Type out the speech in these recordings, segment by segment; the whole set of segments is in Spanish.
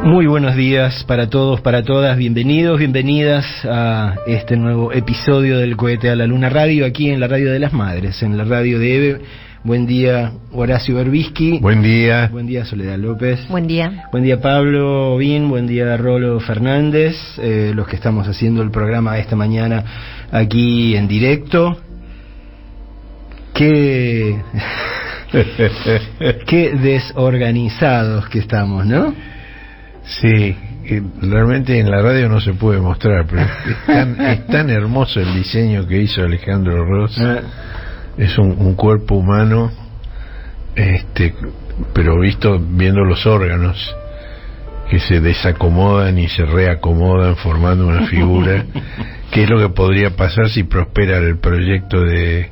Muy buenos días para todos, para todas, bienvenidos, bienvenidas a este nuevo episodio del Cohete a la Luna Radio, aquí en la Radio de las Madres, en la radio de EVE. Buen día, Horacio Berbisky. Buen día. Buen día, Soledad López. Buen día. Buen día, Pablo Bin. Buen día, Rolo Fernández. Los que estamos haciendo el programa esta mañana aquí en directo. Qué desorganizados que estamos, ¿no? Sí, realmente en la radio no se puede mostrar, pero es tan hermoso el diseño que hizo Alejandro Ross. Es un cuerpo humano, pero viendo los órganos que se desacomodan y se reacomodan formando una figura, que es lo que podría pasar si prospera el proyecto de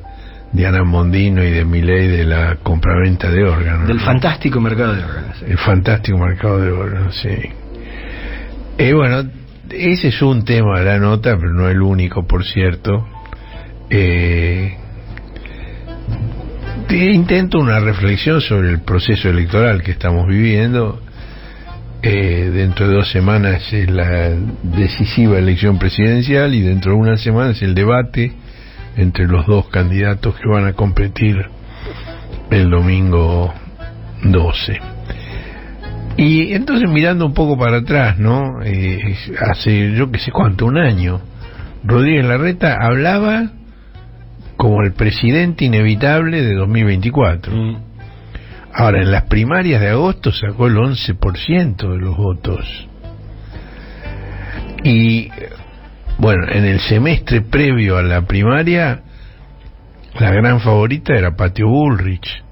Ana Mondino y de Milei de la compraventa de órganos. Del fantástico mercado de órganos. El fantástico mercado de órganos, sí. Bueno, ese es un tema de la nota, pero no el único, por cierto. Intento una reflexión sobre el proceso electoral que estamos viviendo. Dentro de 2 semanas es la decisiva elección presidencial y dentro de 1 semana es el debate entre los 2 candidatos que van a competir el domingo 12. Y entonces, mirando un poco para atrás, ¿no? Hace yo que sé cuánto, 1 año, Rodríguez Larreta hablaba como el presidente inevitable de 2024. Ahora, en las primarias de agosto sacó el 11% de los votos. Y bueno, en el semestre previo a la primaria, la gran favorita era Patio Bullrich,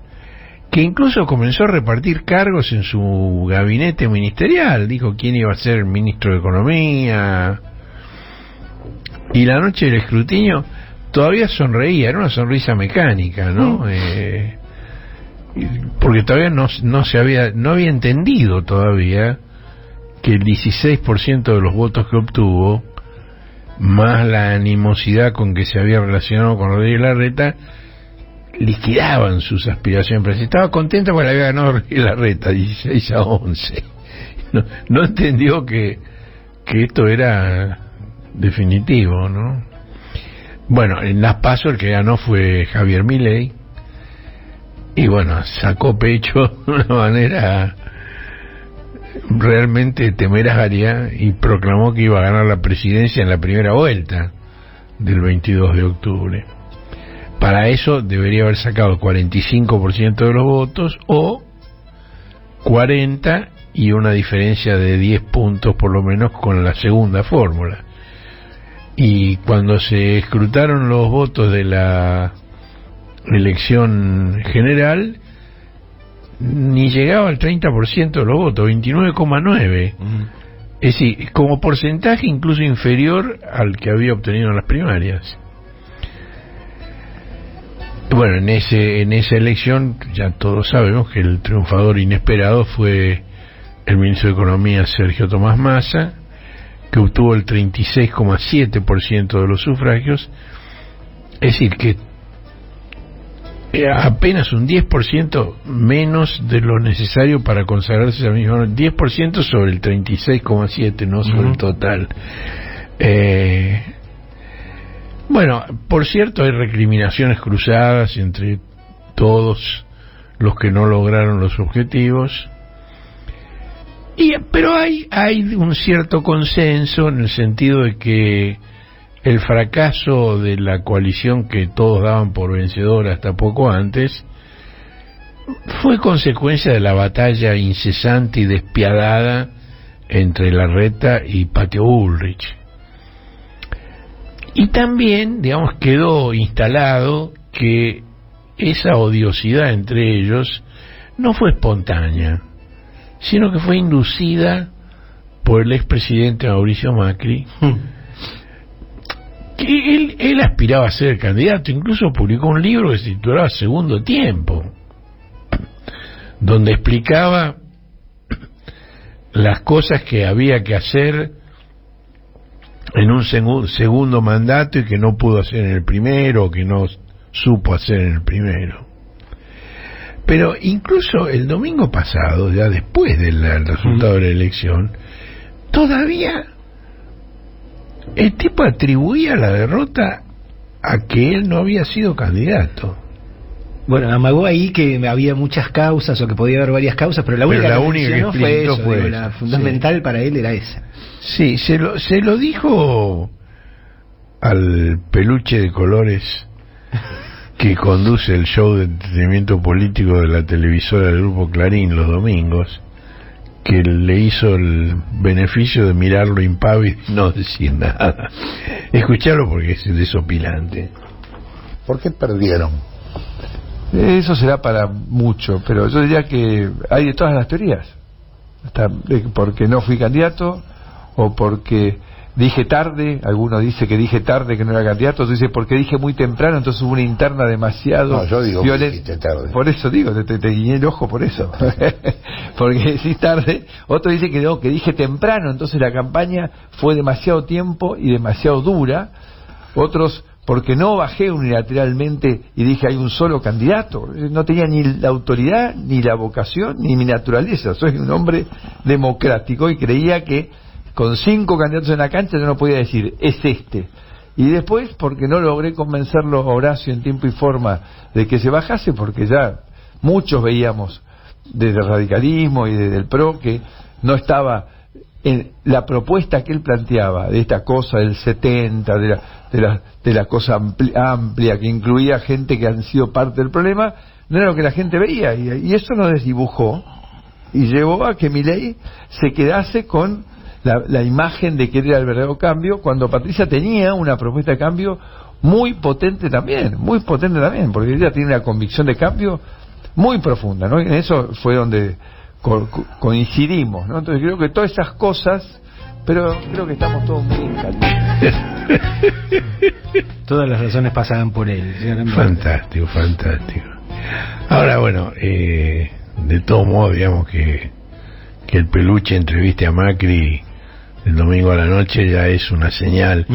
que incluso comenzó a repartir cargos en su gabinete ministerial. Dijo quién iba a ser el ministro de Economía. Y la noche del escrutinio todavía sonreía, era una sonrisa mecánica, ¿no? Porque todavía no había entendido todavía que el 16% de los votos que obtuvo, más la animosidad con que se había relacionado con Rodríguez Larreta, liquidaban sus aspiraciones. Pero estaba contenta porque le había ganado Rodríguez Larreta 16-11. No entendió que esto era definitivo, ¿no? Bueno, en las PASO el que ganó fue Javier Milei, y bueno, sacó pecho de una manera realmente temeraria y proclamó que iba a ganar la presidencia en la primera vuelta del 22 de octubre. Para eso debería haber sacado 45% de los votos o 40 y una diferencia de 10 puntos por lo menos con la segunda fórmula. Y cuando se escrutaron los votos de la elección general, ni llegaba al 30% de los votos, 29,9%. Es decir, como porcentaje incluso inferior al que había obtenido en las primarias. Bueno, en esa elección ya todos sabemos que el triunfador inesperado fue el ministro de Economía Sergio Tomás Massa, que obtuvo el 36,7% de los sufragios. Es decir, que apenas un 10% menos de lo necesario para consagrarse esa misma, 10% sobre el 36,7%, no sobre el total. Bueno, por cierto, hay recriminaciones cruzadas entre todos los que no lograron los objetivos, pero hay un cierto consenso en el sentido de que el fracaso de la coalición que todos daban por vencedora hasta poco antes fue consecuencia de la batalla incesante y despiadada entre Larreta y Patio Bullrich. Y también, digamos, quedó instalado que esa odiosidad entre ellos no fue espontánea, sino que fue inducida por el expresidente Mauricio Macri, que él aspiraba a ser candidato. Incluso publicó un libro que se titulaba Segundo Tiempo, donde explicaba las cosas que había que hacer en un segundo mandato y que no pudo hacer en el primero, o que no supo hacer en el primero. Pero incluso el domingo pasado, ya después del resultado de la elección, todavía el tipo atribuía la derrota a que él no había sido candidato. Bueno, amagó ahí que había muchas causas o que podía haber varias causas, pero la única que no fue eso, fue la fundamental para él era esa. Sí, se lo dijo al peluche de colores que conduce el show de entretenimiento político de la televisora del Grupo Clarín los domingos, que le hizo el beneficio de mirarlo impávido y no decir nada. Escucharlo porque es desopilante. ¿Por qué perdieron? Eso será para mucho, pero yo diría que hay de todas las teorías. Hasta porque no fui candidato, o porque dije tarde. Alguno dice que dije tarde, que no era candidato. Otro dice porque dije muy temprano, entonces hubo una interna demasiado no, yo digo violenta. Que tarde. Por eso digo, te guiñé el ojo por eso. Porque decís tarde. Otro dice que no, que dije temprano, entonces la campaña fue demasiado tiempo y demasiado dura. Otros porque no bajé unilateralmente y dije hay un solo candidato. No tenía ni la autoridad, ni la vocación, ni mi naturaleza. Soy un hombre democrático y creía que con 5 candidatos en la cancha yo no podía decir es este. Y después porque no logré convencerlo a Horacio en tiempo y forma de que se bajase, porque ya muchos veíamos desde el radicalismo y desde el PRO que no estaba en la propuesta que él planteaba de esta cosa del 70, de la cosa amplia que incluía gente que han sido parte del problema, no era lo que la gente veía, y eso nos desdibujó y llevó a que Milei se quedase con la imagen de que era el verdadero cambio, cuando Patricia tenía una propuesta de cambio muy potente también, porque ella tiene una convicción de cambio muy profunda, ¿no? En eso fue donde coincidimos, ¿no? Entonces creo que todas esas cosas, pero creo que estamos todos muy encalientes. Todas las razones pasaban por él. Fantástico. Ahora, bueno, de todo modo, digamos que el peluche entreviste a Macri el domingo a la noche ya es una señal.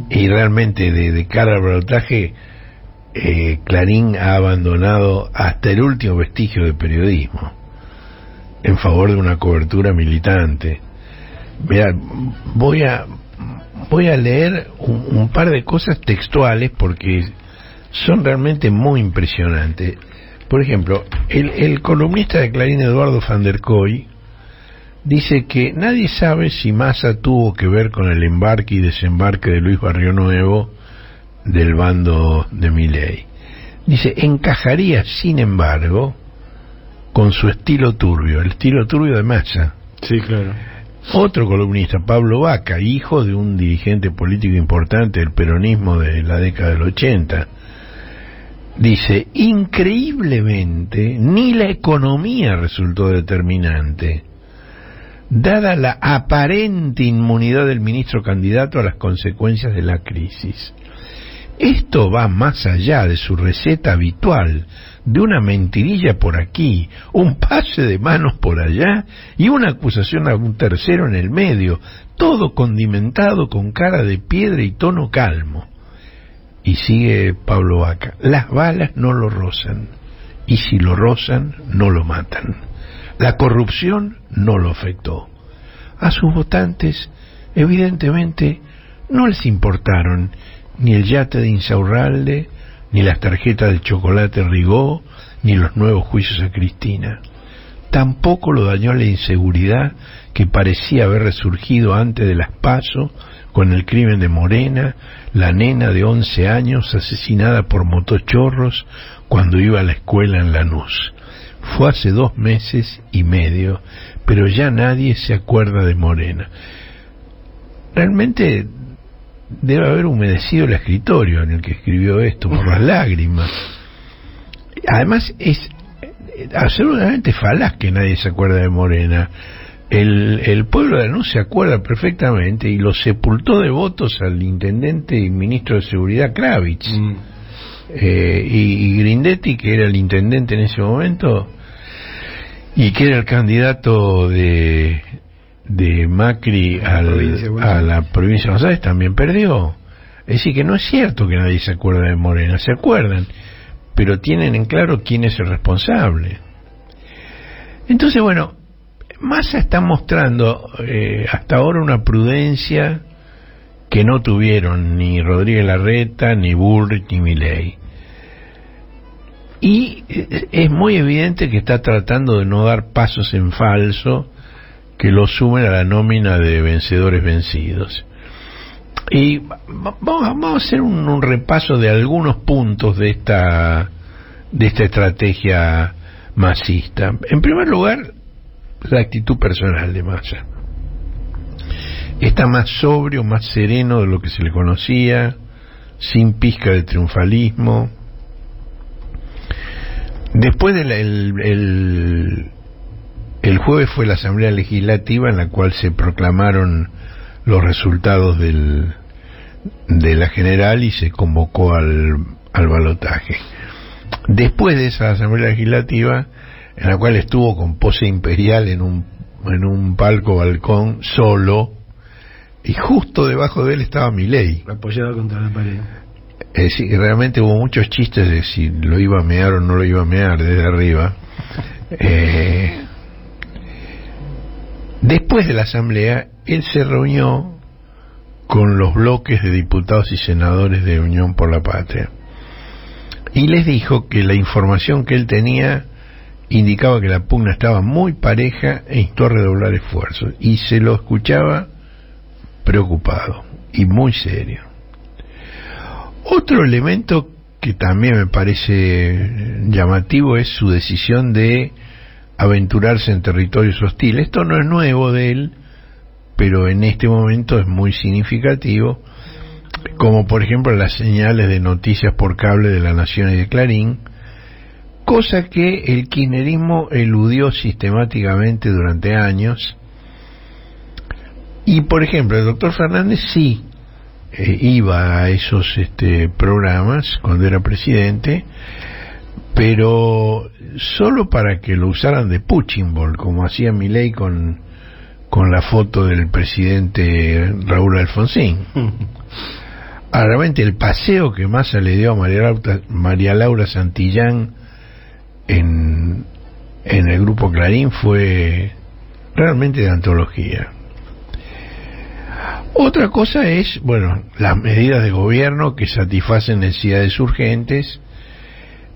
Y realmente de cara al balotaje, Clarín ha abandonado hasta el último vestigio de periodismo en favor de una cobertura militante. Mirá, voy a leer un par de cosas textuales porque son realmente muy impresionantes. Por ejemplo, el columnista de Clarín, Eduardo van der Kooi, dice que nadie sabe si Massa tuvo que ver con el embarque y desembarque de Luis Barrionuevo del bando de Milei. Dice, encajaría, sin embargo, con su estilo turbio, el estilo turbio de Massa. Sí, claro. Otro columnista, Pablo Vaca, hijo de un dirigente político importante del peronismo de la década del 80, dice, increíblemente, ni la economía resultó determinante, dada la aparente inmunidad del ministro candidato a las consecuencias de la crisis. Esto va más allá de su receta habitual, de una mentirilla por aquí, un pase de manos por allá y una acusación a un tercero en el medio, todo condimentado con cara de piedra y tono calmo. Y sigue Pablo Vaca, las balas no lo rozan, y si lo rozan, no lo matan. La corrupción no lo afectó. A sus votantes, evidentemente, no les importaron ni el yate de Insaurralde, ni las tarjetas de chocolate Rigó, ni los nuevos juicios a Cristina. Tampoco lo dañó la inseguridad que parecía haber resurgido antes de las PASO con el crimen de Morena, la nena de 11 años asesinada por motochorros cuando iba a la escuela en Lanús. Fue hace 2 meses y medio, pero ya nadie se acuerda de Morena. Realmente debe haber humedecido el escritorio en el que escribió esto por las lágrimas. Además es absolutamente falaz que nadie se acuerda de Morena. El pueblo de Lanús se acuerda perfectamente y lo sepultó de votos al intendente y ministro de Seguridad Kravitz. Y Grindetti, que era el intendente en ese momento y que era el candidato de Macri a la provincia de Buenos Aires, también perdió. Es decir, que no es cierto que nadie se acuerda de Morena, se acuerdan, pero tienen en claro quién es el responsable. Entonces, bueno, Massa está mostrando hasta ahora una prudencia que no tuvieron ni Rodríguez Larreta, ni Bullrich, ni Milei. Y es muy evidente que está tratando de no dar pasos en falso que lo sumen a la nómina de vencedores vencidos. Y vamos a hacer un repaso de algunos puntos de esta estrategia masista. En primer lugar, la actitud personal de Massa. Está más sobrio, más sereno de lo que se le conocía, sin pizca de triunfalismo. Después el jueves fue la Asamblea Legislativa en la cual se proclamaron los resultados de la general y se convocó al balotaje. Después de esa Asamblea Legislativa, en la cual estuvo con pose imperial en un palco balcón solo, y justo debajo de él estaba Milei, apoyado contra la pared. Sí, realmente hubo muchos chistes de si lo iba a mear o no lo iba a mear desde arriba. Después de la asamblea, él se reunió con los bloques de diputados y senadores de Unión por la Patria y les dijo que la información que él tenía indicaba que la pugna estaba muy pareja e instó a redoblar esfuerzos, y se lo escuchaba preocupado y muy serio. Otro elemento que también me parece llamativo es su decisión de aventurarse en territorios hostiles. Esto no es nuevo de él, pero en este momento es muy significativo, como por ejemplo las señales de noticias por cable de La Nación y de Clarín, cosa que el kirchnerismo eludió sistemáticamente durante años. Y por ejemplo el doctor Fernández sí iba a esos programas cuando era presidente, pero solo para que lo usaran de punching ball, como hacía Milei con la foto del presidente Raúl Alfonsín. Realmente el paseo que Massa le dio a María Laura Santillán en el grupo Clarín fue realmente de antología. Otra cosa es, bueno, las medidas de gobierno que satisfacen necesidades urgentes,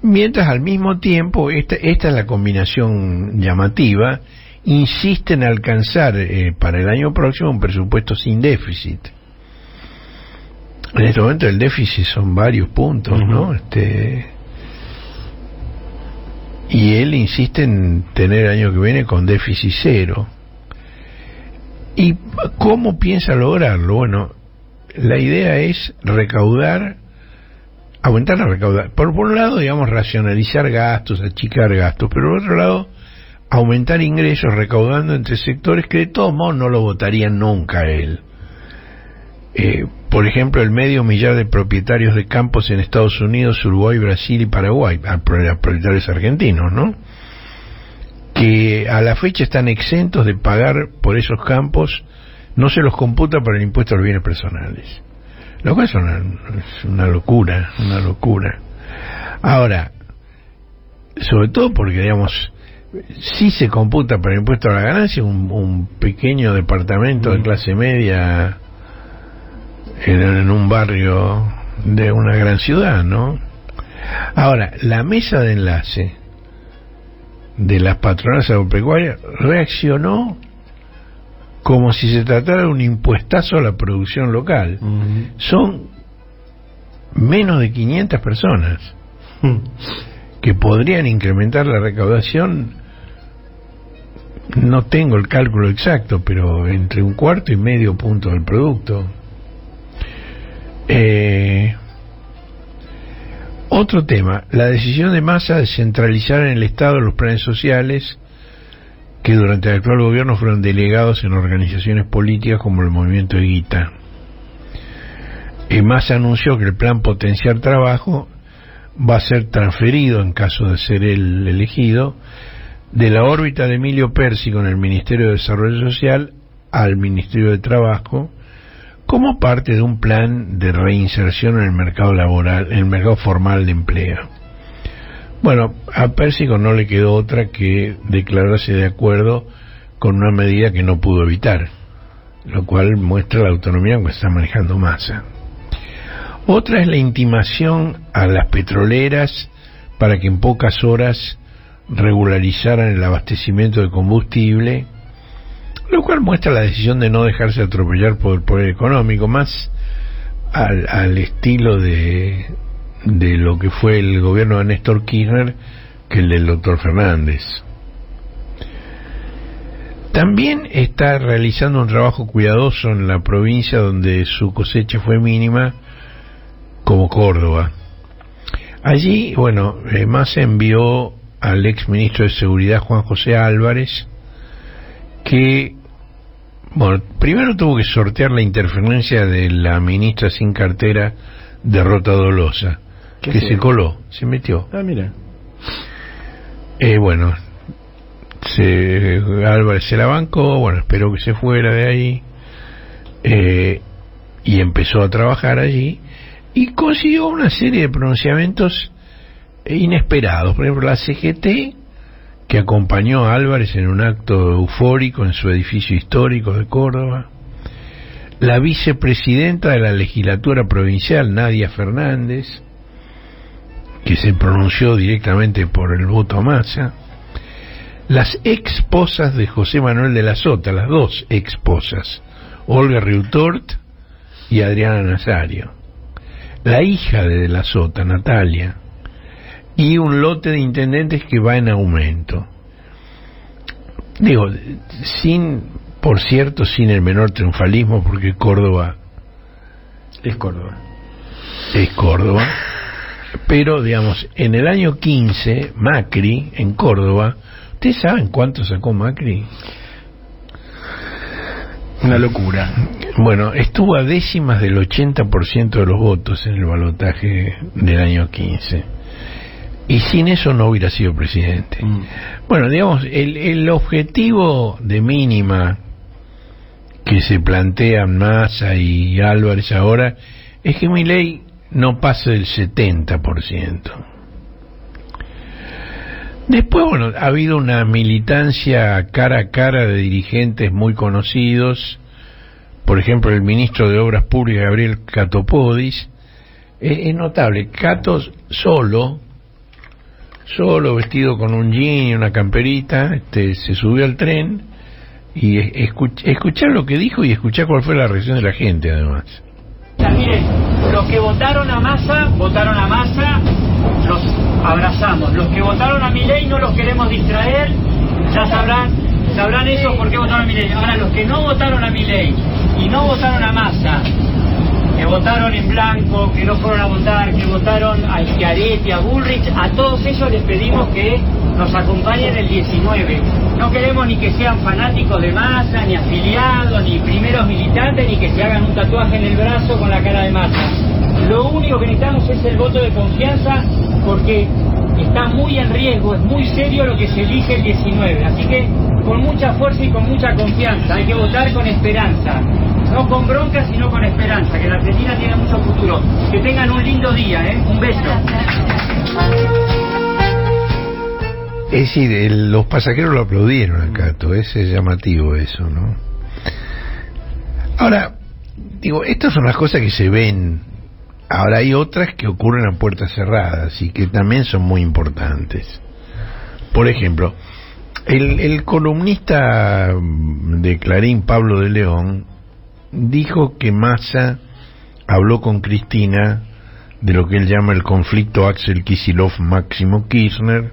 mientras al mismo tiempo, esta es la combinación llamativa, insiste en alcanzar para el año próximo un presupuesto sin déficit. En este momento el déficit son varios puntos, ¿no? Y él insiste en tener el año que viene con déficit cero. ¿Y cómo piensa lograrlo? Bueno, la idea es aumentar la recaudación. Por un lado, digamos, racionalizar gastos, achicar gastos, pero por otro lado, aumentar ingresos recaudando entre sectores que de todos modos no lo votarían nunca a él. Por ejemplo, el 500.000 de propietarios de campos en Estados Unidos, Uruguay, Brasil y Paraguay, propietarios argentinos, ¿no?, que a la fecha están exentos de pagar por esos campos, no se los computa para el impuesto a los bienes personales, lo cual es una locura. Ahora, sobre todo porque, digamos, si se computa para el impuesto a la ganancia un pequeño departamento de clase media en un barrio de una gran ciudad, ¿no? Ahora, la mesa de enlace de las patronales agropecuarias reaccionó como si se tratara de un impuestazo a la producción local. Son menos de 500 personas que podrían incrementar la recaudación, no tengo el cálculo exacto, pero entre 1/4 y medio punto del producto. Otro tema, la decisión de Massa de centralizar en el Estado los planes sociales que durante el actual gobierno fueron delegados en organizaciones políticas como el Movimiento Evita. Massa anunció que el plan Potenciar Trabajo va a ser transferido, en caso de ser él elegido, de la órbita de Emilio Pérsico en el Ministerio de Desarrollo Social al Ministerio de Trabajo, como parte de un plan de reinserción en el mercado laboral, en el mercado formal de empleo. Bueno, a Pérsico no le quedó otra que declararse de acuerdo con una medida que no pudo evitar, lo cual muestra la autonomía que está manejando Massa. Otra es la intimación a las petroleras para que en pocas horas regularizaran el abastecimiento de combustible, lo cual muestra la decisión de no dejarse atropellar por el poder económico, más al estilo de lo que fue el gobierno de Néstor Kirchner que el del doctor Fernández. También está realizando un trabajo cuidadoso en la provincia donde su cosecha fue mínima, como Córdoba. Allí, Massa envió al ex ministro de Seguridad Juan José Álvarez, que primero tuvo que sortear la interferencia de la ministra sin cartera de Rota Dolosa, que se coló, se metió. Ah, mira. Álvarez se la bancó, esperó que se fuera de ahí, y empezó a trabajar allí, y consiguió una serie de pronunciamientos inesperados. Por ejemplo, la CGT, que acompañó a Álvarez en un acto eufórico en su edificio histórico de Córdoba, la vicepresidenta de la legislatura provincial, Nadia Fernández, que se pronunció directamente por el voto a Massa, las exposas de José Manuel de la Sota, las dos exposas, Olga Riutort y Adriana Nazario, la hija de la Sota, Natalia, y un lote de intendentes que va en aumento. Por cierto, sin el menor triunfalismo, porque Córdoba es Córdoba. Es Córdoba. Pero, en el año 15, Macri, en Córdoba, ¿ustedes saben cuánto sacó Macri? Una locura. Estuvo a décimas del 80% de los votos en el balotaje del año 15. Y sin eso no hubiera sido presidente. El objetivo de mínima que se plantean Massa y Álvarez ahora es que Milei no pase del 70%. Después, ha habido una militancia cara a cara de dirigentes muy conocidos. Por ejemplo, el ministro de Obras Públicas, Gabriel Catopodis. Es notable, Cato solo, vestido con un jean y una camperita, se subió al tren y escuchar lo que dijo y escuchar cuál fue la reacción de la gente, además. Miren, los que votaron a Massa, los abrazamos. Los que votaron a Milei no los queremos distraer, ya sabrán ellos por qué votaron a Milei. Ahora, los que no votaron a Milei y no votaron a Massa, que votaron en blanco, que no fueron a votar, que votaron a Schiaretti, a Bullrich, a todos ellos les pedimos que nos acompañen el 19. No queremos ni que sean fanáticos de Massa, ni afiliados, ni primeros militantes, ni que se hagan un tatuaje en el brazo con la cara de Massa. Lo único que necesitamos es el voto de confianza, porque está muy en riesgo, es muy serio lo que se elige el 19. Así que con mucha fuerza y con mucha confianza, hay que votar con esperanza. No con bronca, sino con esperanza, que la Argentina tiene mucho futuro. Que tengan un lindo día, un beso. Es decir, los pasajeros lo aplaudieron a Cato, es llamativo eso, ¿no? Ahora, estas son las cosas que se ven. Ahora hay otras que ocurren a puertas cerradas y que también son muy importantes. Por ejemplo, el columnista de Clarín, Pablo de León, dijo que Massa habló con Cristina de lo que él llama el conflicto Axel Kicillof-Máximo Kirchner,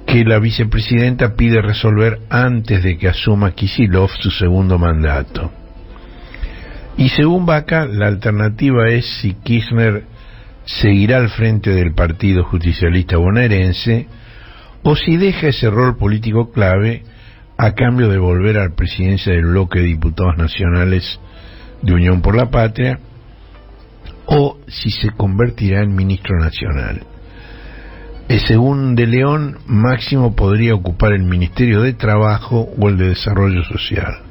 que la vicepresidenta pide resolver antes de que asuma Kicillof su segundo mandato. Y según Vaca, la alternativa es si Kirchner seguirá al frente del Partido Justicialista Bonaerense o si deja ese rol político clave a cambio de volver a la presidencia del bloque de diputados nacionales de Unión por la Patria, o si se convertirá en ministro nacional. Según De León, Máximo podría ocupar el Ministerio de Trabajo o el de Desarrollo Social.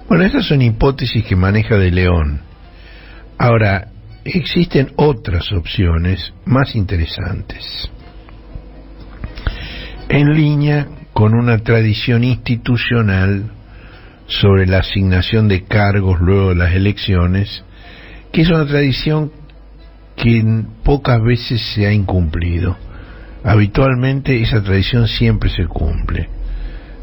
Estas son hipótesis que maneja De León. Ahora, existen otras opciones más interesantes. en línea con una tradición institucional sobre la asignación de cargos luego de las elecciones, que es una tradición que pocas veces se ha incumplido. Habitualmente esa tradición siempre se cumple.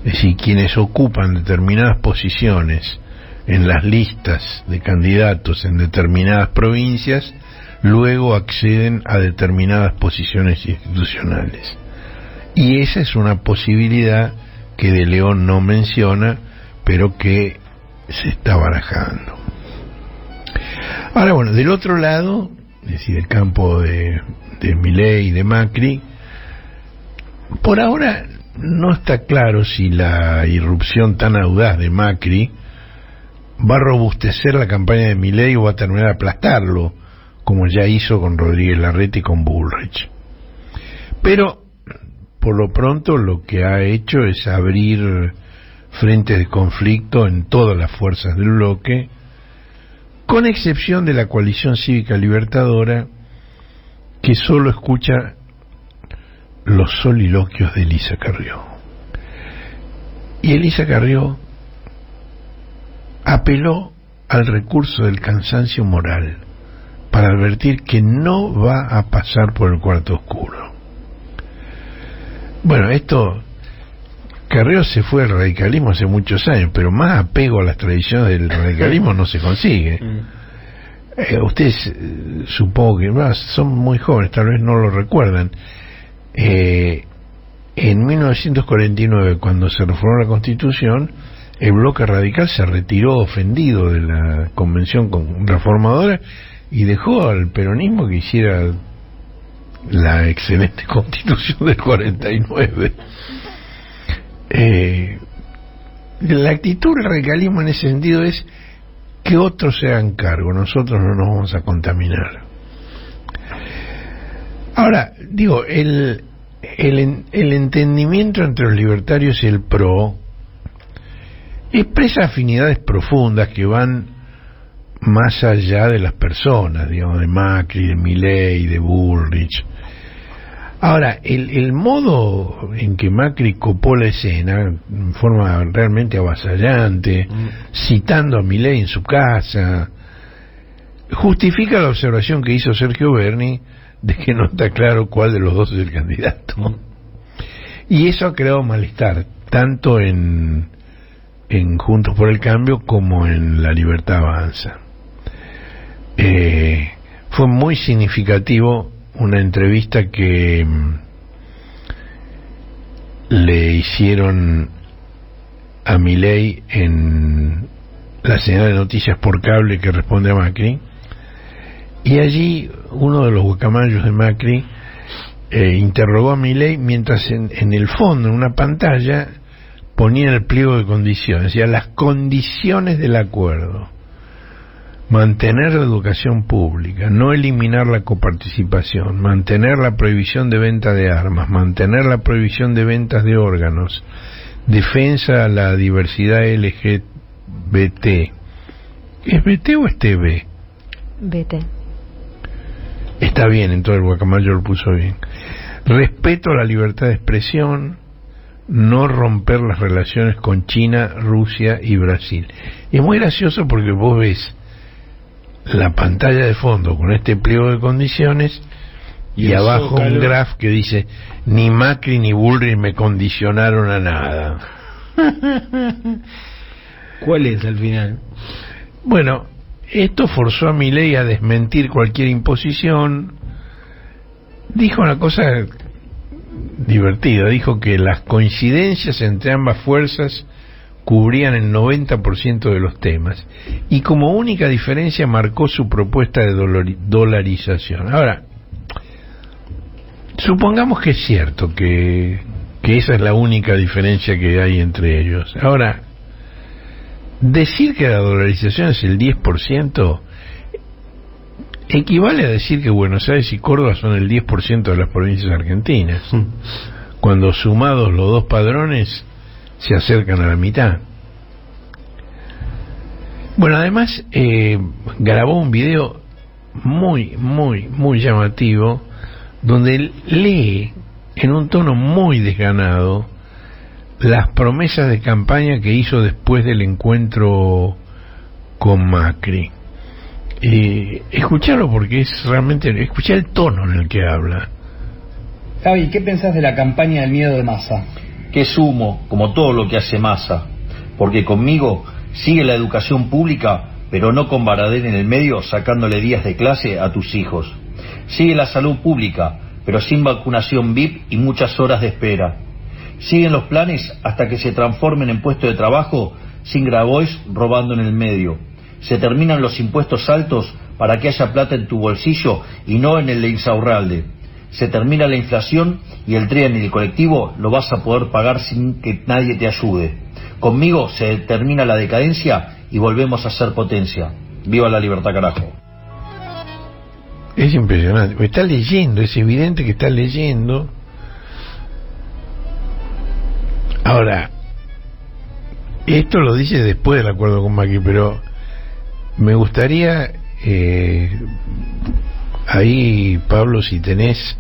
Es decir, quienes ocupan determinadas posiciones en las listas de candidatos en determinadas provincias, luego acceden a determinadas posiciones institucionales. Y esa es una posibilidad que De León no menciona, pero que se está barajando. Ahora, bueno, del otro lado, es decir, el campo de Milei y de Macri, por ahora no está claro si la irrupción tan audaz de Macri va a robustecer la campaña de Milei o va a terminar de aplastarlo, como ya hizo con Rodríguez Larreta y con Bullrich. Pero, por lo pronto, lo que ha hecho es abrir frentes de conflicto en todas las fuerzas del bloque, con excepción de la coalición cívica libertadora, que solo escucha los soliloquios de Elisa Carrió. Y Elisa Carrió apeló al recurso del cansancio moral para advertir que no va a pasar por el cuarto oscuro. Bueno, Carrió se fue al radicalismo hace muchos años, pero más apego a las tradiciones del radicalismo no se consigue. Ustedes supongo que son muy jóvenes, tal vez no lo recuerdan. En 1949, cuando se reformó la Constitución, el bloque radical se retiró ofendido de la convención reformadora y dejó al peronismo que hiciera la excelente Constitución del 49. La actitud del radicalismo en ese sentido es que otros se hagan cargo, nosotros no nos vamos a contaminar. Ahora, digo, el entendimiento entre los libertarios y el PRO expresa afinidades profundas que van más allá de las personas, digamos, de Macri, de Milei, de Bullrich. Ahora, el modo en que Macri copó la escena, en forma realmente avasallante, citando a Milei en su casa, justifica la observación que hizo Sergio Berni de que no está claro cuál de los dos es el candidato. Y eso ha creado malestar, tanto en Juntos por el Cambio como en La Libertad Avanza. Fue muy significativo una entrevista que le hicieron a Milei en la señal de noticias por cable que responde a Macri, y allí uno de los guacamayos de Macri interrogó a Milei mientras en el fondo, en una pantalla, ponía el pliego de condiciones, decía las condiciones del acuerdo: mantener la educación pública, no eliminar la coparticipación, mantener la prohibición de venta de armas, mantener la prohibición de ventas de órganos, defensa a la diversidad LGBT. ¿Es BT o es TB? BT. Está bien, entonces el guacamayo lo puso bien. Respeto a la libertad de expresión, no romper las relaciones con China, Rusia y Brasil. Y es muy gracioso porque vos ves la pantalla de fondo con este pliego de condiciones y abajo un graph que dice: ni Macri ni Bullrich me condicionaron a nada. ¿Cuál es al final? Bueno, esto forzó a Milei a desmentir cualquier imposición. Dijo una cosa divertida, dijo que las coincidencias entre ambas fuerzas cubrían el 90% de los temas, y como única diferencia marcó su propuesta de dolarización. Ahora, supongamos que es cierto que esa es la única diferencia que hay entre ellos. Ahora, decir que la dolarización es el 10% equivale a decir que Buenos Aires y Córdoba son el 10% de las provincias argentinas, cuando sumados los dos padrones se acercan a la mitad. Bueno, además grabó un video muy llamativo donde él lee en un tono muy desganado las promesas de campaña que hizo después del encuentro con Macri. Escucharlo porque es realmente, escuchar el tono en el que habla. Javi, ¿qué pensás de la campaña del miedo de Massa? Que es humo, como todo lo que hace Massa, porque conmigo sigue la educación pública, pero no con Baradel en el medio sacándole días de clase a tus hijos. Sigue la salud pública, pero sin vacunación VIP y muchas horas de espera. Siguen los planes hasta que se transformen en puestos de trabajo sin Grabois robando en el medio. Se terminan los impuestos altos para que haya plata en tu bolsillo y no en el de Insaurralde. Se termina la inflación y el tren y el colectivo lo vas a poder pagar sin que nadie te ayude. Conmigo se termina la decadencia y volvemos a ser potencia. ¡Viva la libertad, carajo! Es impresionante. Está leyendo, es evidente que está leyendo. Ahora, esto lo dice después del acuerdo con Macri, pero me gustaría, ahí, Pablo, si tenés,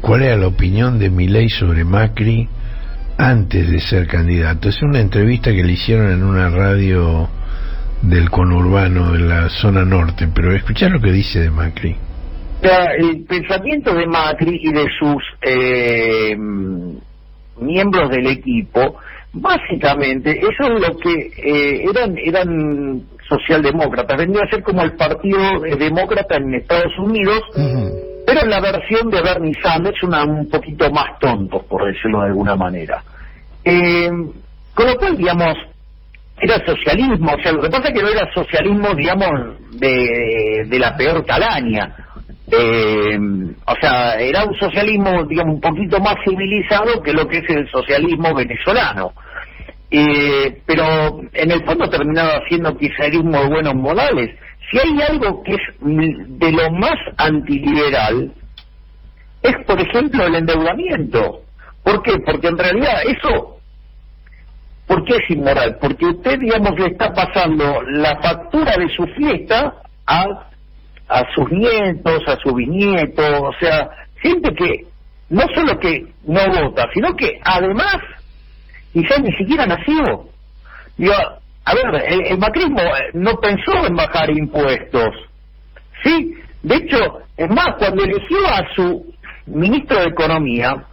cuál era la opinión de Milei sobre Macri antes de ser candidato. Es una entrevista que le hicieron en una radio del conurbano de la zona norte, pero escuchá lo que dice de Macri. El pensamiento de Macri y de sus miembros del equipo, básicamente, eso es lo que eran socialdemócratas, vendría a ser como el partido demócrata en Estados Unidos, pero en la versión de Bernie Sanders, un poquito más tontos, por decirlo de alguna manera. Con lo cual, digamos, era socialismo, o sea, lo que pasa es que no era socialismo, digamos, de la peor calaña. O sea, era un socialismo, digamos, un poquito más civilizado que lo que es el socialismo venezolano. Pero en el fondo terminaba siendo kirchnerismo de buenos modales. Si hay algo que es de lo más antiliberal, es, por ejemplo, el endeudamiento. ¿Por qué? Porque en realidad eso... ¿Por qué es inmoral? Porque usted, digamos, le está pasando la factura de su fiesta a sus nietos, a su bisnieto, o sea, siente que no solo que no vota, sino que además quizás ni siquiera nació. Digo, a ver, el macrismo no pensó en bajar impuestos, ¿sí? De hecho, es más, cuando eligió a su ministro de Economía,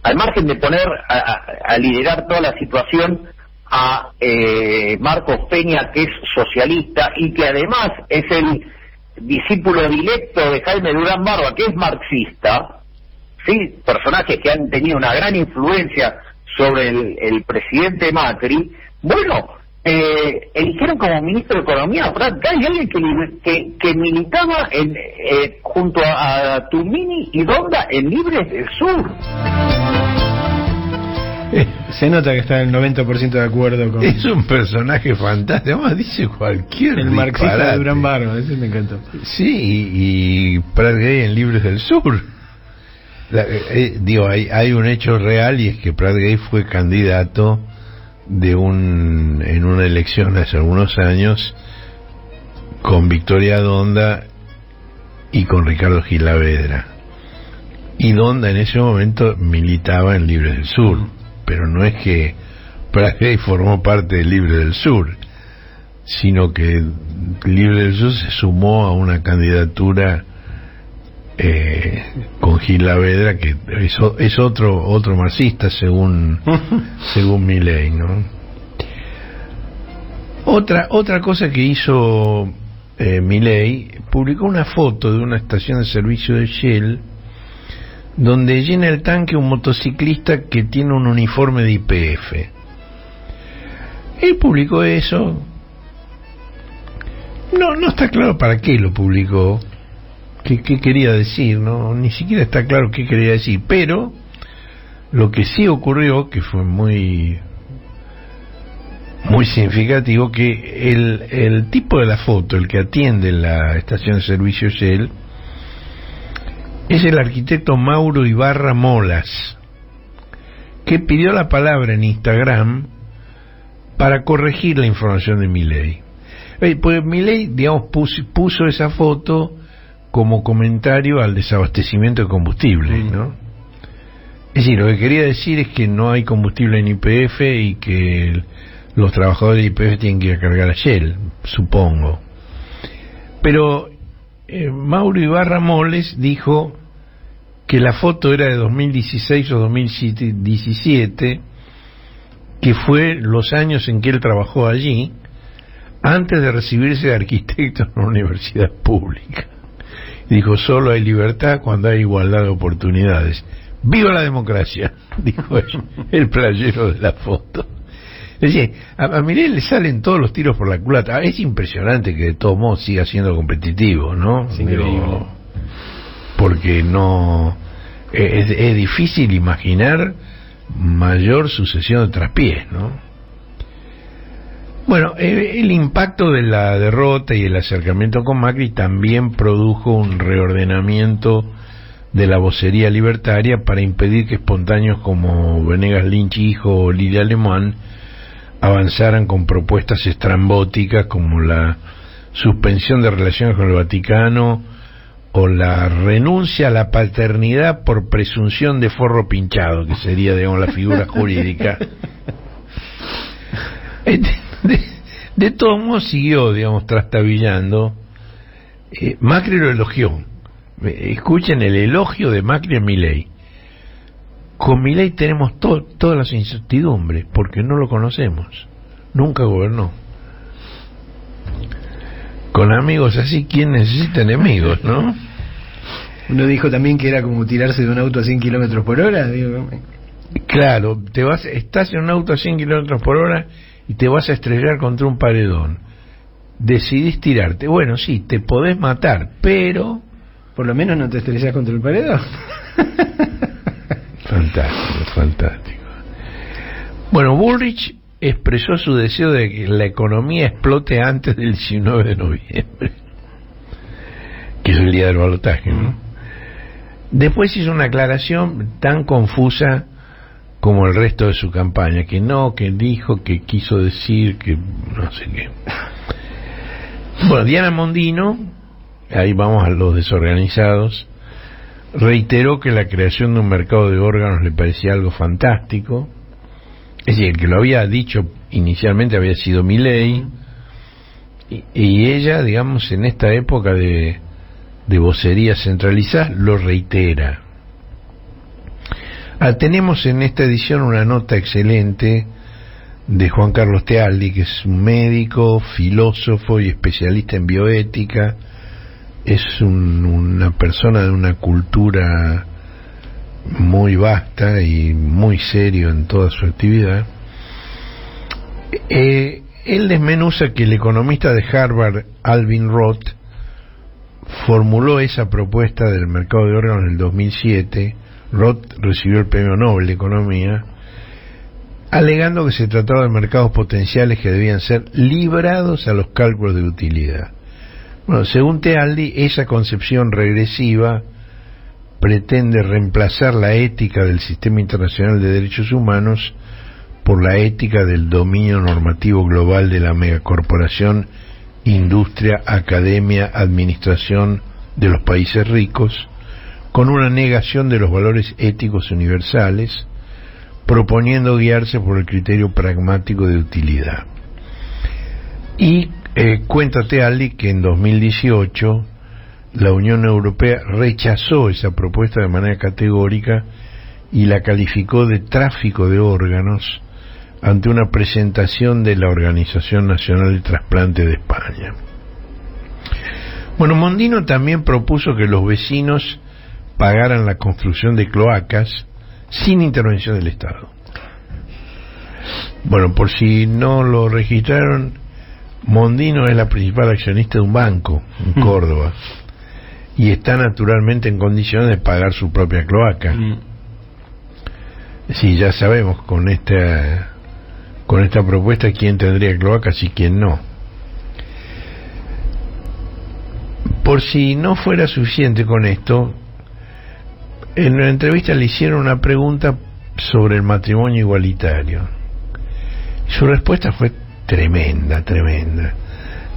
al margen de poner a liderar toda la situación a Marcos Peña, que es socialista y que además es el discípulo directo de Jaime Durán Barba, que es marxista, sí, personajes que han tenido una gran influencia sobre el presidente Macri. Bueno, eligieron como ministro de Economía a Prat Gay, alguien que militaba junto a Tumini y Donda en Libres del Sur. Se nota que está en el 90% de acuerdo con... Es un personaje fantástico, además dice cualquier el marxista disparate. de Durán Barba, ese me encantó. Sí, y Prat Gay en Libres del Sur. Digo, hay un hecho real, y es que Prat Gay fue candidato en una elección hace algunos años con Victoria Donda y con Ricardo Gilavedra, y Donda en ese momento militaba en Libres del Sur, pero no es que Prat Gay formó parte de Libres del Sur, sino que Libres del Sur se sumó a una candidatura con Gilavedra, que es otro marxista según Milei, ¿no? Otra cosa que hizo Milei, publicó una foto de una estación de servicio de Shell donde llena el tanque un motociclista que tiene un uniforme de YPF. Él publicó eso. No está claro para qué lo publicó, qué quería decir, no, ni siquiera está claro qué quería decir, pero lo que sí ocurrió, que fue muy significativo, que el tipo de la foto, el que atiende la estación de servicio Shell, es el arquitecto Mauro Ibarra Molas, que pidió la palabra en Instagram para corregir la información de Milei. Pues Milei, digamos, puso esa foto como comentario al desabastecimiento de combustible, ¿no? Es decir, lo que quería decir es que no hay combustible en YPF y que los trabajadores de YPF tienen que ir a cargar a Shell, supongo. Pero Mauro Ibarra Moles dijo que la foto era de 2016 o 2017, que fue los años en que él trabajó allí, antes de recibirse de arquitecto en una universidad pública. Dijo, solo hay libertad cuando hay igualdad de oportunidades. ¡Viva la democracia! Dijo el playero de la foto. Es decir, a Milei le salen todos los tiros por la culata. Es impresionante que de todos modos siga siendo competitivo, ¿no? Es increíble. Porque no... Es difícil imaginar mayor sucesión de traspiés, ¿no? Bueno, el impacto de la derrota y el acercamiento con Macri también produjo un reordenamiento de la vocería libertaria para impedir que espontáneos como Venegas Lynch hijo o Lidia Alemán avanzaran con propuestas estrambóticas como la suspensión de relaciones con el Vaticano o la renuncia a la paternidad por presunción de forro pinchado, que sería, digamos, la figura jurídica. De todos modos siguió, digamos, trastabillando. Macri lo elogió. Escuchen el elogio de Macri a Milei. Con Milei tenemos todas las incertidumbres porque no lo conocemos, nunca gobernó. Con amigos así, ¿quién necesita enemigos, no? Uno dijo también que era como tirarse de un auto a 100 kilómetros por hora. Digo, claro, estás en un auto a 100 kilómetros por hora y te vas a estrellar contra un paredón. Decidís tirarte. Bueno, sí, te podés matar, pero por lo menos no te estrellás contra el paredón. Fantástico, fantástico. Bueno, Bullrich expresó su deseo de que la economía explote antes del 19 de noviembre, que es el día del balotaje, ¿no? Después hizo una aclaración tan confusa como el resto de su campaña, que no, que dijo, que quiso decir, que no sé qué. Bueno, Diana Mondino, ahí vamos a los desorganizados, reiteró que la creación de un mercado de órganos le parecía algo fantástico. Es decir, el que lo había dicho inicialmente había sido Milei, y ella, digamos, en esta época de vocerías centralizadas, lo reitera. Tenemos en esta edición una nota excelente de Juan Carlos Tealdi, que es un médico, filósofo y especialista en bioética. Es una persona de una cultura muy vasta y muy serio en toda su actividad. Él desmenuza que el economista de Harvard, Alvin Roth, formuló esa propuesta del mercado de órganos en el 2007. Roth recibió el Premio Nobel de Economía, alegando que se trataba de mercados potenciales que debían ser librados a los cálculos de utilidad. Bueno, según Tealdi, esa concepción regresiva pretende reemplazar la ética del Sistema Internacional de Derechos Humanos por la ética del dominio normativo global de la megacorporación, industria, academia, administración de los países ricos, con una negación de los valores éticos universales, proponiendo guiarse por el criterio pragmático de utilidad. Y cuenta Tealdi que en 2018 la Unión Europea rechazó esa propuesta de manera categórica y la calificó de tráfico de órganos ante una presentación de la Organización Nacional de Trasplante de España. Bueno, Mondino también propuso que los vecinos pagaran la construcción de cloacas sin intervención del Estado. Bueno, por si no lo registraron, Mondino es la principal accionista de un banco en Córdoba y está naturalmente en condiciones de pagar su propia cloaca. Sí, ya sabemos con esta propuesta quién tendría cloacas y quién no. Por si no fuera suficiente con esto, en una entrevista le hicieron una pregunta sobre el matrimonio igualitario. Su respuesta fue tremenda.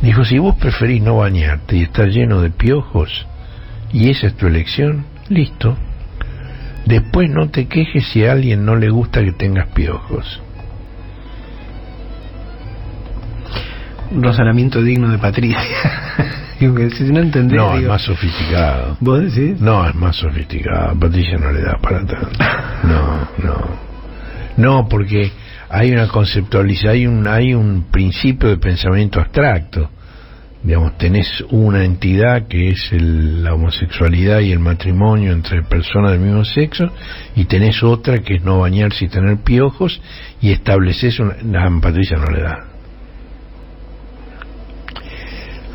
Dijo, si vos preferís no bañarte y estar lleno de piojos, y esa es tu elección, listo. después no te quejes si a alguien no le gusta que tengas piojos. Un razonamiento digno de Patricia. Digo que si no entendés, No, digo, es más sofisticado. ¿vos decís? No, es más sofisticado. Patricia no le da para tanto. No, porque hay una conceptualización, hay un principio de pensamiento abstracto. Digamos, tenés una entidad que es la homosexualidad y el matrimonio entre personas del mismo sexo, y tenés otra que es no bañarse y tener piojos, y estableces una... No, Patricia no le da.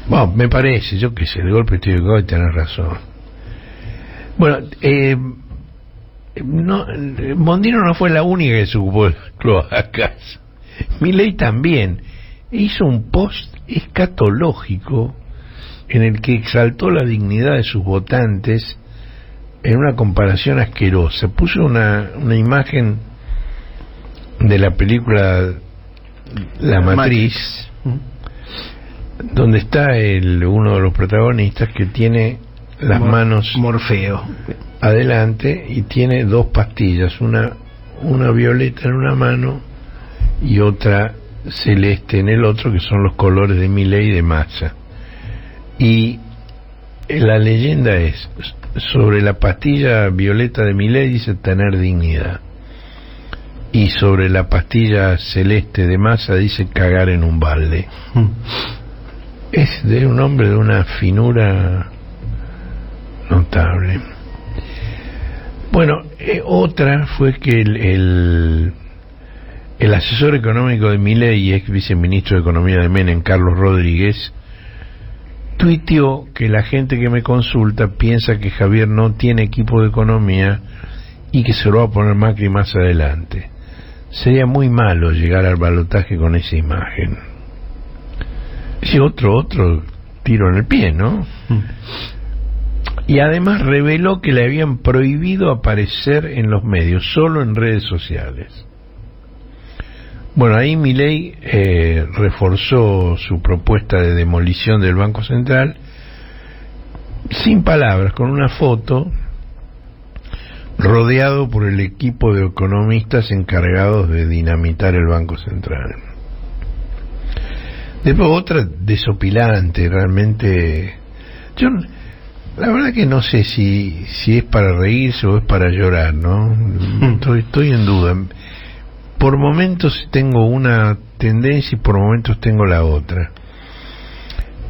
Bueno, me parece, yo qué sé, de golpe estoy equivocado y tenés razón. Bueno, Mondino no fue la única que se ocupó de las cloacas. Milei también hizo un post escatológico en el que exaltó la dignidad de sus votantes en una comparación asquerosa. Puso una imagen de la película La Matriz, donde está uno de los protagonistas que tiene las manos Morfeo adelante y tiene dos pastillas, una violeta en una mano y otra celeste en el otro, que son los colores de Milei y de Massa. Y la leyenda es, sobre la pastilla violeta de Milei dice tener dignidad, y sobre la pastilla celeste de Massa dice cagar en un balde. Es de un hombre de una finura notable. Bueno, otra fue que el asesor económico de Milei y ex viceministro de Economía de Menem, Carlos Rodríguez, tuiteó que la gente que me consulta piensa que Javier no tiene equipo de economía y que se lo va a poner Macri más adelante. Sería muy malo llegar al balotaje con esa imagen. Sí, otro tiro en el pie, ¿no? Y además reveló que le habían prohibido aparecer en los medios, solo en redes sociales. Bueno, ahí Milei reforzó su propuesta de demolición del Banco Central, sin palabras, con una foto, rodeado por el equipo de economistas encargados de dinamitar el Banco Central. Después otra desopilante, realmente. Yo la verdad que no sé si es para reírse o es para llorar, ¿no? Estoy en duda. Por momentos tengo una tendencia y por momentos tengo la otra.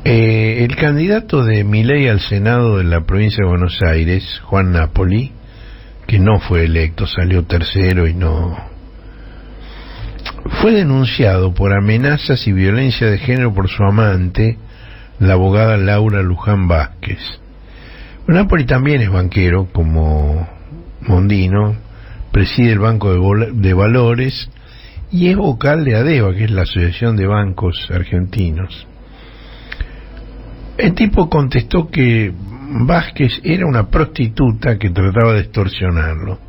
El candidato de Milei al Senado de la provincia de Buenos Aires, Juan Napoli, que no fue electo, salió tercero y no... fue denunciado por amenazas y violencia de género por su amante, la abogada Laura Luján Vázquez. Napoli también es banquero, como Mondino, preside el Banco de Valores y es vocal de ADEVA, que es la Asociación de Bancos Argentinos. El tipo contestó que Vázquez era una prostituta que trataba de extorsionarlo.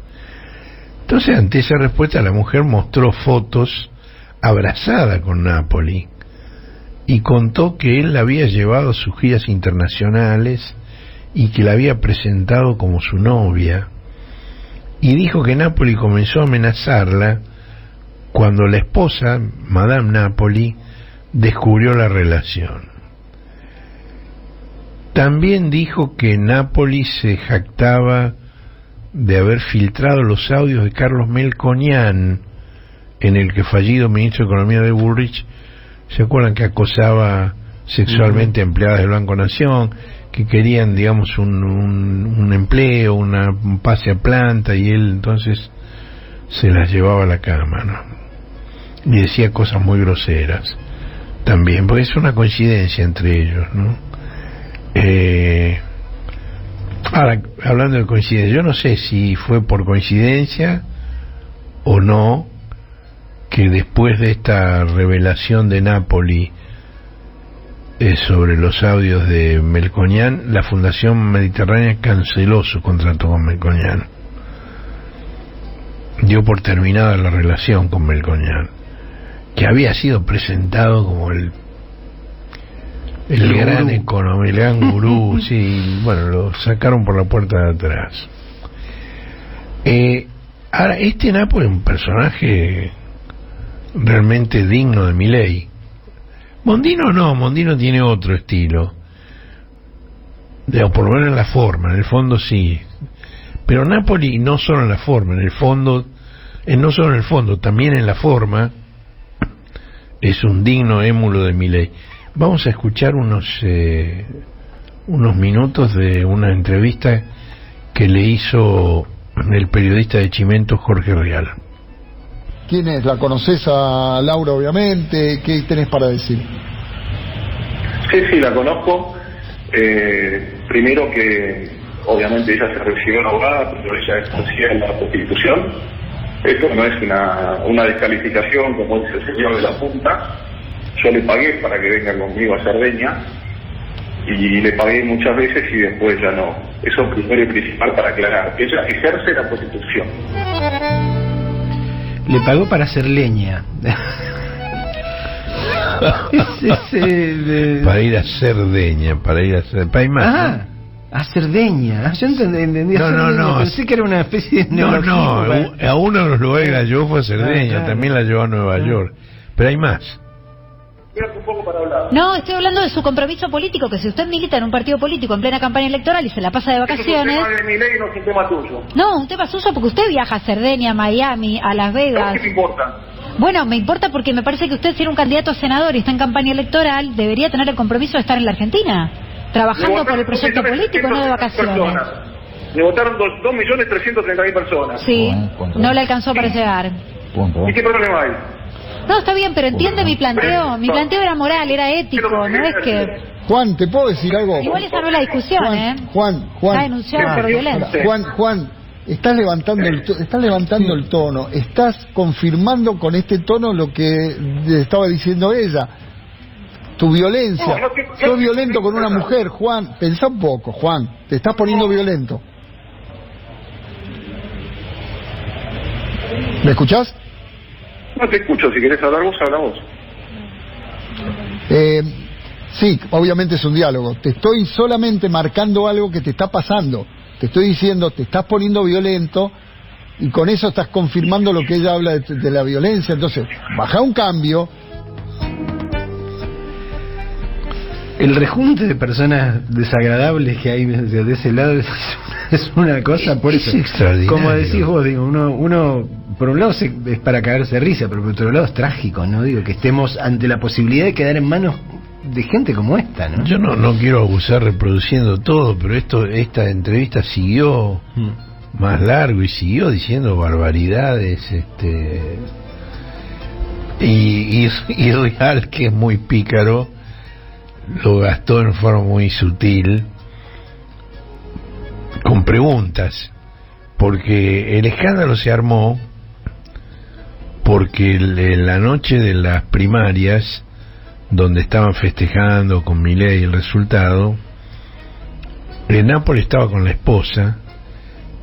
Entonces, ante esa respuesta, la mujer mostró fotos abrazada con Napoli y contó que él la había llevado a sus giras internacionales y que la había presentado como su novia, y dijo que Napoli comenzó a amenazarla cuando la esposa, Madame Napoli, descubrió la relación. También dijo que Napoli se jactaba de haber filtrado los audios de Carlos Melconian, en el que fallido ministro de Economía de Bullrich, ¿se acuerdan que acosaba sexualmente a empleadas del Banco Nación, que querían, digamos, un empleo, un pase a planta, y él entonces se las llevaba a la cama, ¿no? Y decía cosas muy groseras también, porque es una coincidencia entre ellos, ¿no? Ahora, hablando de coincidencia, yo no sé si fue por coincidencia o no que después de esta revelación de Napoli sobre los audios de Melconian, la Fundación Mediterránea canceló su contrato con Melconian, dio por terminada la relación con Melconian, que había sido presentado como el gran economista, el gran gurú. Sí, bueno, lo sacaron por la puerta de atrás. Ahora, Napoli es un personaje realmente digno de Milei. Mondino no, Mondino tiene otro estilo. Por lo menos en la forma, en el fondo sí. Pero Napoli no solo en la forma, en el fondo, no solo en el fondo, también en la forma, es un digno émulo de Milei. Vamos a escuchar unos minutos de una entrevista que le hizo el periodista de Chimento Jorge Real. ¿Quién es? ¿La conoces a Laura, obviamente? ¿Qué tenés para decir? Sí, la conozco. Primero que obviamente ella se recibió en abogada, pero ella ejercía en la Constitución. Esto no es una descalificación, como dice el señor de la Junta. Yo le pagué para que venga conmigo a Cerdeña, y le pagué muchas veces y después ya no. Eso es primero y principal para aclarar. Ella ejerce la Constitución. Le pagó para hacer leña. Para ir a Cerdeña, para ir más. Ah, a Cerdeña. Yo entendí. No. Pensé que era una especie de a uno de los lugares la llevó fue a Cerdeña, claro. También la llevó a Nueva York. Pero hay más. Un poco para hablar. No, estoy hablando de su compromiso político, que si usted milita en un partido político en plena campaña electoral y se la pasa de vacaciones... Eso es un tema de Milei, no es un tema tuyo. No, un tema suyo porque usted viaja a Cerdeña, a Miami, a Las Vegas... ¿Qué te importa? Bueno, me importa porque me parece que usted, si era un candidato a senador y está en campaña electoral, debería tener el compromiso de estar en la Argentina, trabajando por el proyecto político, no de vacaciones. Le votaron 2.330.000 personas. Sí, no le alcanzó para llegar. ¿Y qué problema hay? No, está bien, pero entiende mi planteo. Mi planteo era moral, era ético, no es que... Juan, ¿te puedo decir algo? Igual esa no es la discusión, Juan. Está denunciado por violencia. Juan, estás levantando el tono, estás confirmando con este tono lo que le estaba diciendo ella. Tu violencia. Sos violento con una mujer, Juan. Pensá un poco, Juan. Te estás poniendo violento. ¿Me escuchás? No te escucho, si querés hablar vos, habla vos. Sí, obviamente es un diálogo. Te estoy solamente marcando algo que te está pasando. Te estoy diciendo, te estás poniendo violento y con eso estás confirmando lo que ella habla de la violencia. Entonces, baja un cambio. El rejunte de personas desagradables que hay de ese lado es una cosa, por eso, como decís vos, digo, uno por un lado es para cagarse de risa, pero por otro lado es trágico, ¿no? Digo, que estemos ante la posibilidad de quedar en manos de gente como esta, ¿no? Yo no quiero abusar reproduciendo todo, pero esta entrevista siguió más largo y siguió diciendo barbaridades, y Real, que es muy pícaro, lo gastó en forma muy sutil con preguntas, porque el escándalo se armó porque la noche de las primarias, donde estaban festejando con Milei el resultado, Napoli estaba con la esposa,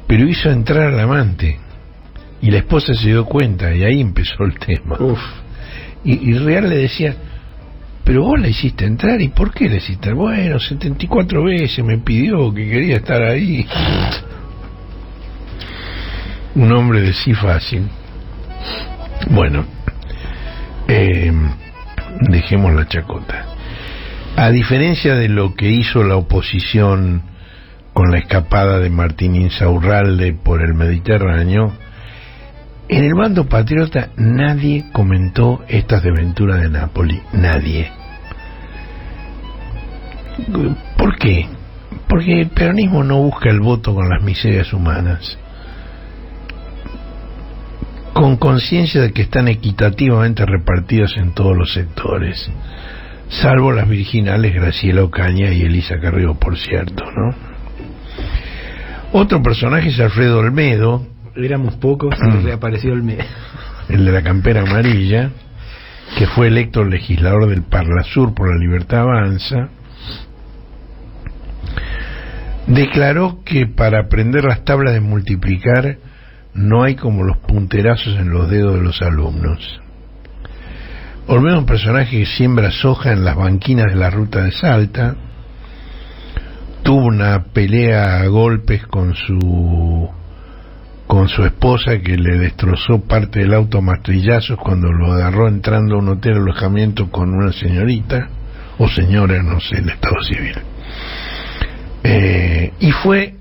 pero hizo entrar al amante y la esposa se dio cuenta y ahí empezó el tema. Y Real le decía: pero vos la hiciste entrar, ¿y por qué la hiciste? Bueno, 74 veces me pidió que quería estar ahí. Un hombre de sí fácil. Bueno, dejemos la chacota. A diferencia de lo que hizo la oposición con la escapada de Martín Insaurralde por el Mediterráneo, en el bando patriota nadie comentó estas desventuras de Napoli, nadie. ¿Por qué? Porque el peronismo no busca el voto con las miserias humanas, con conciencia de que están equitativamente repartidas en todos los sectores, salvo las virginales Graciela Ocaña y Elisa Carrió, por cierto, ¿no? Otro personaje es Alfredo Olmedo. Éramos pocos y reapareció el de la campera amarilla, que fue electo legislador del Parlasur por la Libertad Avanza. Declaró que para aprender las tablas de multiplicar no hay como los punterazos en los dedos de los alumnos. Olmedo es un personaje que siembra soja en las banquinas de la ruta de Salta. Tuvo una pelea a golpes con su con su esposa, que le destrozó parte del auto a martillazos cuando lo agarró entrando a un hotel de alojamiento con una señorita o señora, no sé, el estado civil, y fue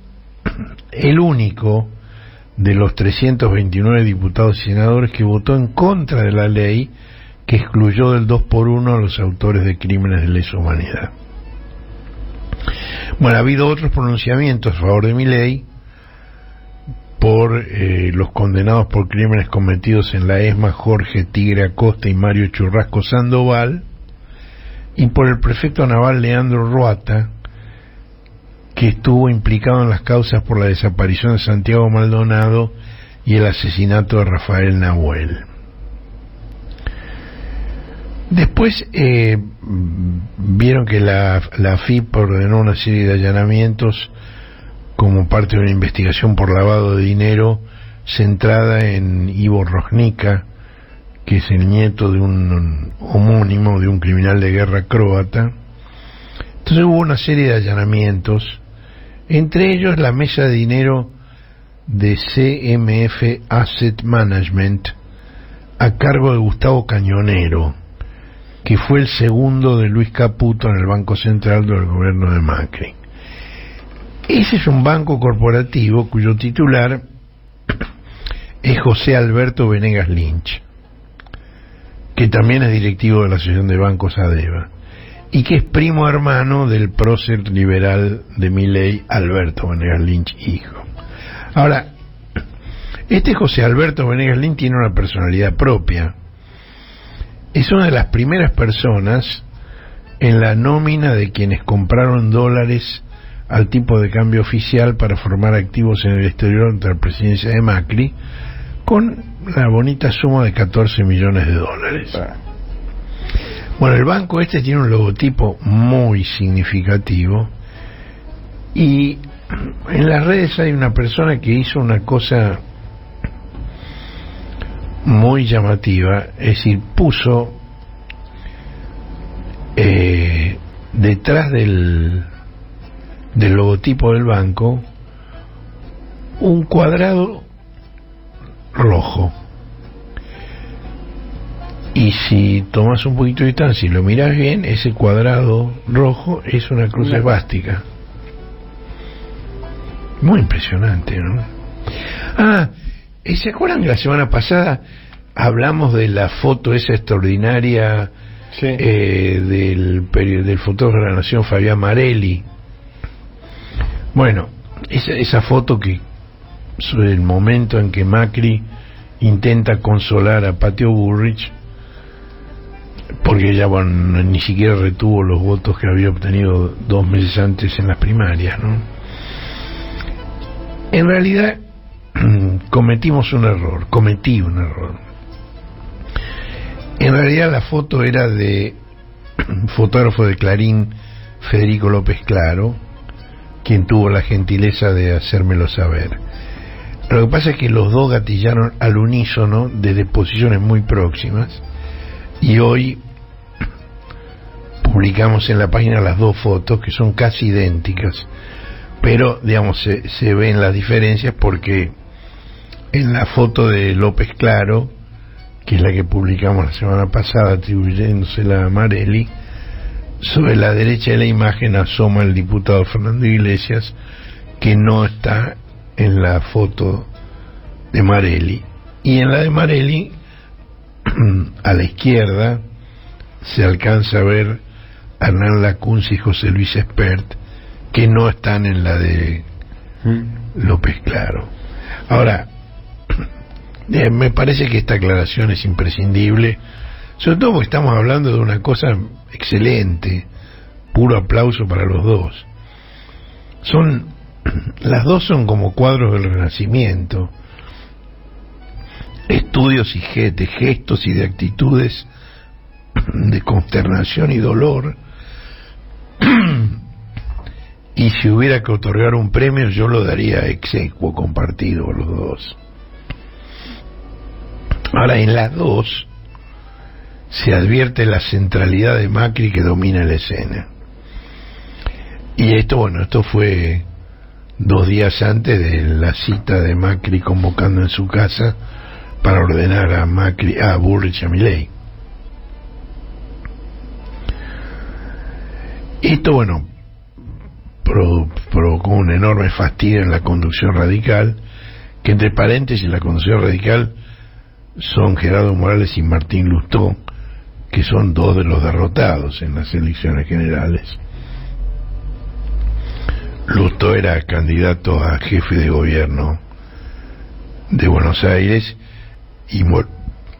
el único de los 329 diputados y senadores que votó en contra de la ley que excluyó del 2x1 a los autores de crímenes de lesa humanidad. Bueno, ha habido otros pronunciamientos a favor de Milei por los condenados por crímenes cometidos en la ESMA Jorge Tigre Acosta y Mario Churrasco Sandoval, y por el prefecto naval Leandro Roata, que estuvo implicado en las causas por la desaparición de Santiago Maldonado y el asesinato de Rafael Nahuel. Después vieron que la AFIP ordenó una serie de allanamientos como parte de una investigación por lavado de dinero centrada en Ivo Rosnica, que es el nieto de un homónimo de un criminal de guerra croata. Entonces hubo una serie de allanamientos, entre ellos la mesa de dinero de CMF Asset Management a cargo de Gustavo Cañonero, que fue el segundo de Luis Caputo en el Banco Central del gobierno de Macri. Ese es un banco corporativo cuyo titular es José Alberto Venegas Lynch, que también es directivo de la Asociación de Bancos ADEBA, y que es primo hermano del prócer liberal de Milei, Alberto Venegas Lynch, hijo. Ahora, este José Alberto Venegas Lynch tiene una personalidad propia. Es una de las primeras personas en la nómina de quienes compraron dólares al tipo de cambio oficial para formar activos en el exterior ante la presidencia de Macri, con la bonita suma de 14 millones de dólares. Bueno, el banco este tiene un logotipo muy significativo, y en las redes hay una persona que hizo una cosa muy llamativa, es decir, puso detrás del logotipo del banco un cuadrado rojo, y si tomas un poquito de distancia y lo miras bien, ese cuadrado rojo es una cruz esvástica. Muy impresionante, ¿no? ¿Se acuerdan que la semana pasada hablamos de la foto esa extraordinaria del fotógrafo de la Nación, Fabián Marelli? Bueno, esa foto, que sobre el momento en que Macri intenta consolar a Patio Bullrich, porque ella, bueno, ni siquiera retuvo los votos que había obtenido 2 meses antes en las primarias, ¿no? En realidad cometí un error. En realidad la foto era de un fotógrafo de Clarín, Federico López Claro, quien tuvo la gentileza de hacérmelo saber. Lo que pasa es que los dos gatillaron al unísono desde posiciones muy próximas, y hoy publicamos en la página las dos fotos, que son casi idénticas, pero digamos se ven las diferencias, porque en la foto de López Claro, que es la que publicamos la semana pasada atribuyéndosela a Marelli, sobre la derecha de la imagen asoma el diputado Fernando Iglesias, que no está en la foto de Marelli, y en la de Marelli a la izquierda se alcanza a ver a Hernán Lacunzi y José Luis Espert, que no están en la de López Claro. Ahora, me parece que esta aclaración es imprescindible, sobre todo porque estamos hablando de una cosa excelente. Puro aplauso para los dos. Las dos son como cuadros del Renacimiento, estudios y gestos y de actitudes de consternación y dolor. Y si hubiera que otorgar un premio, yo lo daría exequo, compartido por los dos. Ahora, en las dos se advierte la centralidad de Macri, que domina la escena. Y esto fue 2 días antes de la cita de Macri convocando en su casa para ordenar a Bullrich y a Milei. Esto, bueno, provocó un enorme fastidio en la conducción radical, que entre paréntesis la conducción radical son Gerardo Morales y Martín Lustó, que son 2 de los derrotados en las elecciones generales. Lustó era candidato a jefe de gobierno de Buenos Aires y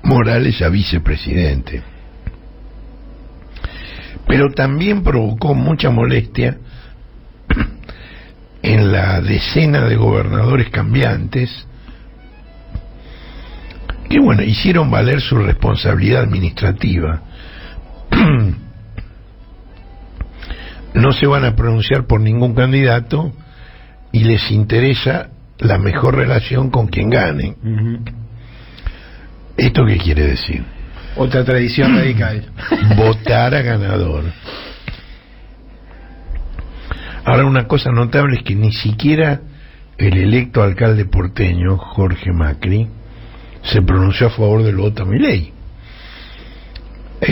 Morales a vicepresidente. Pero también provocó mucha molestia en la decena de gobernadores cambiantes que, bueno, hicieron valer su responsabilidad administrativa. No se van a pronunciar por ningún candidato y les interesa la mejor relación con quien gane. ¿Esto qué quiere decir? Otra tradición radical. Votar a ganador. Ahora, una cosa notable es que ni siquiera el electo alcalde porteño, Jorge Macri, se pronunció a favor del voto a Milei.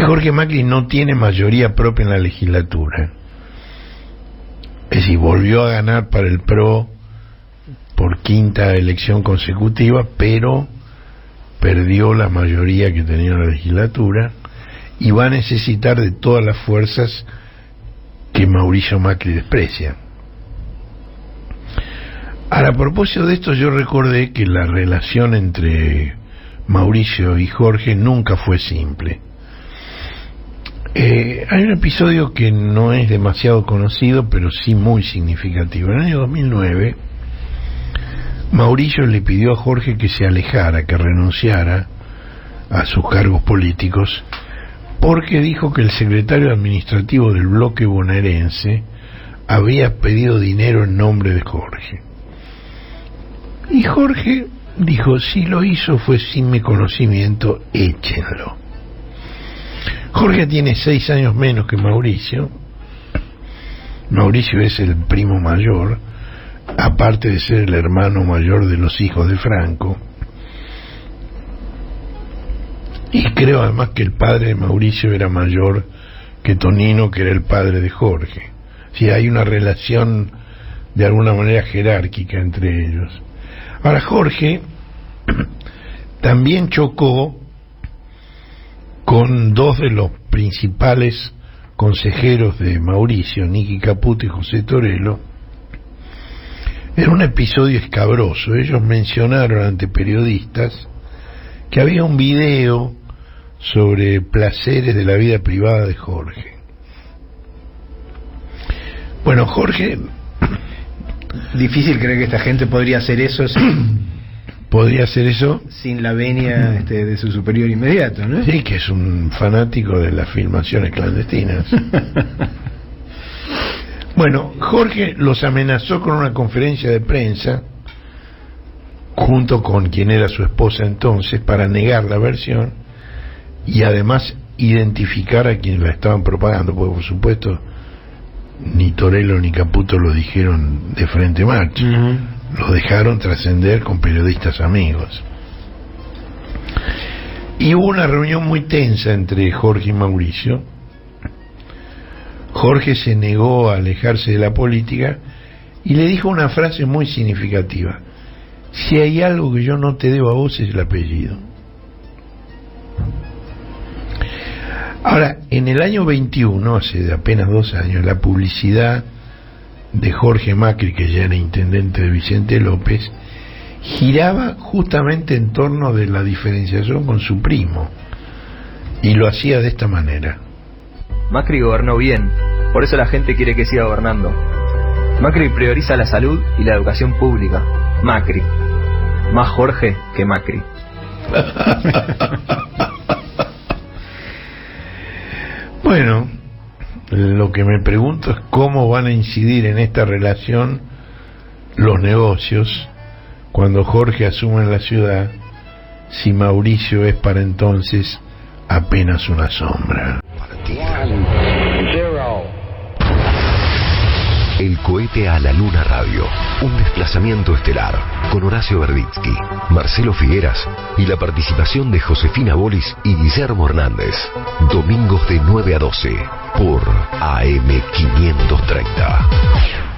Jorge Macri no tiene mayoría propia en la legislatura. Es decir, volvió a ganar para el PRO por 5ª elección consecutiva, pero perdió la mayoría que tenía en la legislatura y va a necesitar de todas las fuerzas que Mauricio Macri desprecia. Ahora, a propósito de esto, yo recordé que la relación entre Mauricio y Jorge nunca fue simple. Hay un episodio que no es demasiado conocido, pero sí muy significativo. En el año 2009, Mauricio le pidió a Jorge que se alejara, que renunciara a sus cargos políticos, porque dijo que el secretario administrativo del bloque bonaerense había pedido dinero en nombre de Jorge. Y Jorge dijo: si lo hizo fue sin mi conocimiento, échenlo. Jorge tiene 6 años menos que Mauricio. Mauricio es el primo mayor, aparte de ser el hermano mayor de los hijos de Franco. Y creo además que el padre de Mauricio era mayor que Tonino, que era el padre de Jorge. Sí, hay una relación de alguna manera jerárquica entre ellos. Ahora, Jorge también chocó con 2 de los principales consejeros de Mauricio, Nicky Caputo y José Torello. Era un episodio escabroso. Ellos mencionaron ante periodistas que había un video sobre placeres de la vida privada de Jorge. Bueno, Jorge... Difícil creer que esta gente podría hacer eso sin la venia de su superior inmediato, ¿no? Sí, que es un fanático de las filmaciones clandestinas. Bueno, Jorge los amenazó con una conferencia de prensa junto con quien era su esposa entonces, para negar la versión y además identificar a quienes la estaban propagando, porque por supuesto ni Torello ni Caputo lo dijeron de frente marcha. Lo dejaron trascender con periodistas amigos. Y hubo una reunión muy tensa entre Jorge y Mauricio. Jorge se negó a alejarse de la política y le dijo una frase muy significativa: si hay algo que yo no te debo a vos es el apellido. Ahora, en el año 21, hace apenas 2 años, la publicidad de Jorge Macri, que ya era intendente de Vicente López, giraba justamente en torno de la diferenciación con su primo, y lo hacía de esta manera: Macri gobernó bien, por eso la gente quiere que siga gobernando. Macri prioriza la salud y la educación pública. Macri. Más Jorge que Macri. Bueno, lo que me pregunto es cómo van a incidir en esta relación los negocios cuando Jorge asume en la ciudad, si Mauricio es para entonces apenas una sombra. El Cohete a la Luna Radio. Un desplazamiento estelar con Horacio Verditsky, Marcelo Figueras y la participación de Josefina Bolis y Guillermo Hernández. Domingos de 9 a 12 por AM 530.